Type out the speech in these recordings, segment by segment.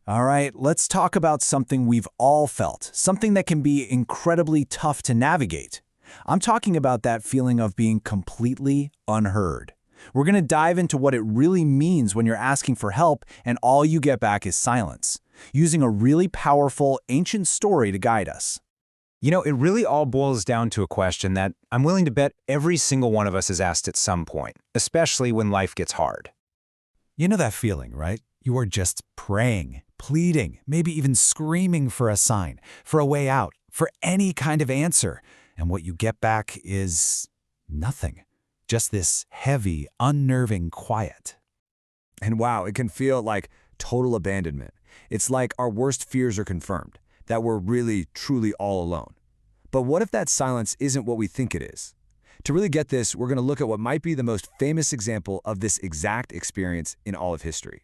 All right, let's talk about something we've all felt, something that can be incredibly tough to navigate. I'm talking about that feeling of being completely unheard. We're going to dive into what it really means when you're asking for help and all you get back is silence, using a really powerful, ancient story to guide us. It really all boils down to a question that I'm willing to bet every single one of us has asked at some point, especially when life gets hard. You know that feeling, right? You are just praying, pleading, maybe even screaming for a sign, for a way out, for any kind of answer. And what you get back is nothing. Just this heavy, unnerving quiet. And wow, it can feel like total abandonment. It's like our worst fears are confirmed, that we're really, truly all alone. But what if that silence isn't what we think it is? To really get this, we're going to look at what might be the most famous example of this exact experience in all of history.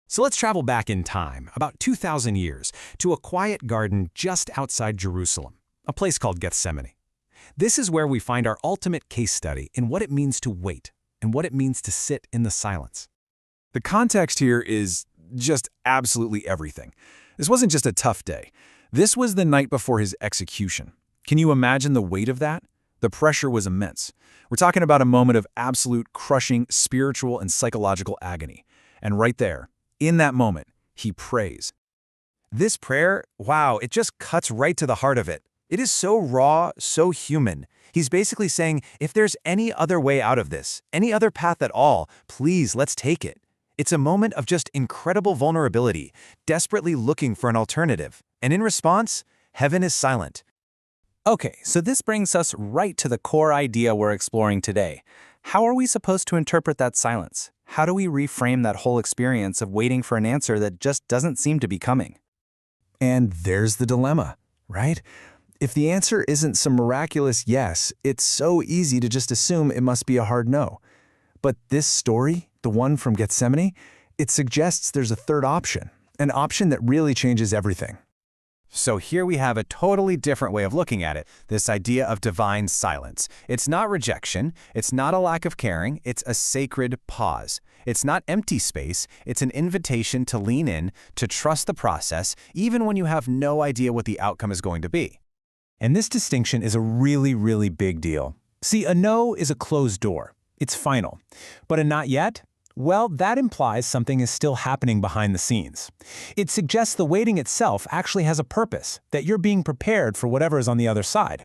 So let's travel back in time, about 2,000 years, to a quiet garden just outside Jerusalem, a place called Gethsemane. This is where we find our ultimate case study in what it means to wait and what it means to sit in the silence. The context here is just absolutely everything. This wasn't just a tough day. This was the night before his execution. Can you imagine the weight of that? The pressure was immense. We're talking about a moment of absolute crushing spiritual and psychological agony. And right there, in that moment, he prays. This prayer, wow, it just cuts right to the heart of it. It is so raw, so human. He's basically saying, if there's any other way out of this, any other path at all, please, let's take it. It's a moment of just incredible vulnerability, desperately looking for an alternative. And in response, heaven is silent. Okay, so this brings us right to the core idea we're exploring today. How are we supposed to interpret that silence? How do we reframe that whole experience of waiting for an answer that just doesn't seem to be coming? And there's the dilemma, right? If the answer isn't some miraculous yes, it's so easy to just assume it must be a hard no. But this story, the one from Gethsemane, it suggests there's a third option, an option that really changes everything. So here we have a totally different way of looking at it, this idea of divine silence. It's not rejection, it's not a lack of caring, it's a sacred pause. It's not empty space, it's an invitation to lean in, to trust the process, even when you have no idea what the outcome is going to be. And this distinction is a really, really big deal. See, a no is a closed door. It's final. But a not yet? Well, that implies something is still happening behind the scenes. It suggests the waiting itself actually has a purpose, that you're being prepared for whatever is on the other side.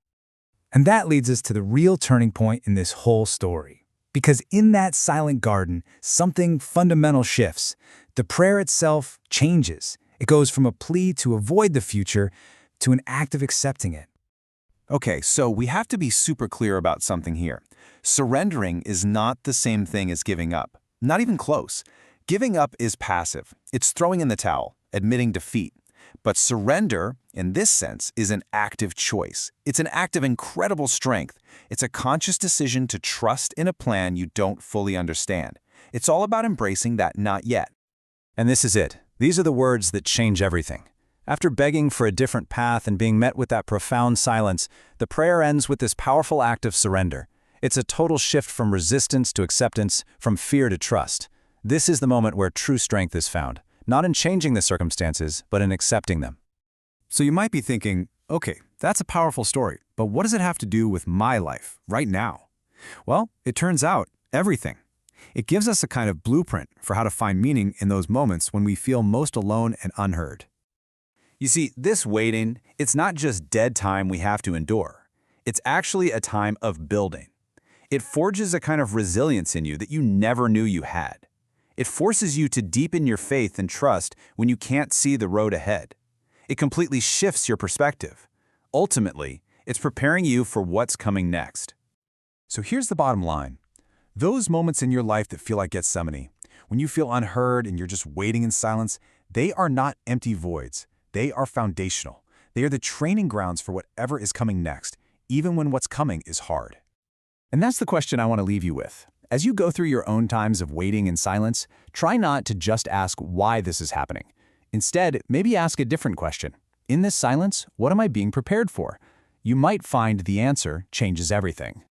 And that leads us to the real turning point in this whole story. Because in that silent garden, something fundamental shifts. The prayer itself changes. It goes from a plea to avoid the future to an act of accepting it. Okay, so we have to be super clear about something here. Surrendering is not the same thing as giving up. Not even close. Giving up is passive. It's throwing in the towel, admitting defeat. But surrender, in this sense, is an active choice. It's an act of incredible strength. It's a conscious decision to trust in a plan you don't fully understand. It's all about embracing that not yet. And this is it. These are the words that change everything. After begging for a different path and being met with that profound silence, the prayer ends with this powerful act of surrender. It's a total shift from resistance to acceptance, from fear to trust. This is the moment where true strength is found, not in changing the circumstances, but in accepting them. So you might be thinking, okay, that's a powerful story, but what does it have to do with my life, right now? Well, it turns out, everything. It gives us a kind of blueprint for how to find meaning in those moments when we feel most alone and unheard. You see, this waiting, it's not just dead time we have to endure. It's actually a time of building. It forges a kind of resilience in you that you never knew you had. It forces you to deepen your faith and trust when you can't see the road ahead. It completely shifts your perspective. Ultimately, it's preparing you for what's coming next. So here's the bottom line. Those moments in your life that feel like Gethsemane, when you feel unheard and you're just waiting in silence, they are not empty voids. They are foundational. They are the training grounds for whatever is coming next, even when what's coming is hard. And that's the question I want to leave you with. As you go through your own times of waiting in silence, try not to just ask why this is happening. Instead, maybe ask a different question. In this silence, what am I being prepared for? You might find the answer changes everything.